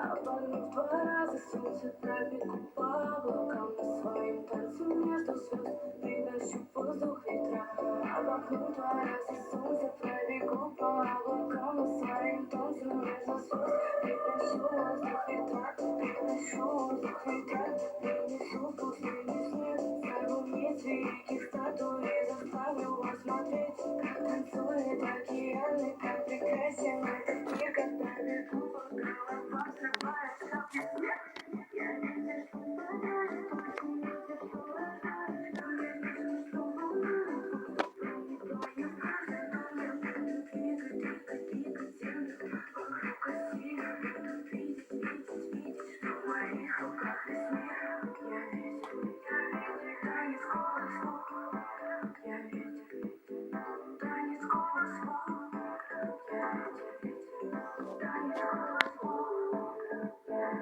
Обогнув два раза солнце, пробегу по облакам на своем танце между звезд, притащу воздух ветра. Обогнув два раза солнце, пробегу по облакам на своем танце между звезд, притащу воздух ветра, притащу воздух ветра, принесу пустынный снег, сорву нить великих статуй и заставлю вас смотреть, как танцует океан и как прекрасен этот мир, когда бегу по головам, срываясь капли снег. Я вижу, что волнует, очень вижу, что волнует, но я вижу, что волнует, буду проникаю в каждый дом, я буду двигать, двигать, двигать землю вокруг оси, я буду видеть, видеть, видеть, что в моих руках весь мир. Я ветер, танец голос волн. Я ветер, танец голос волн. Я ветер, танец голос волн.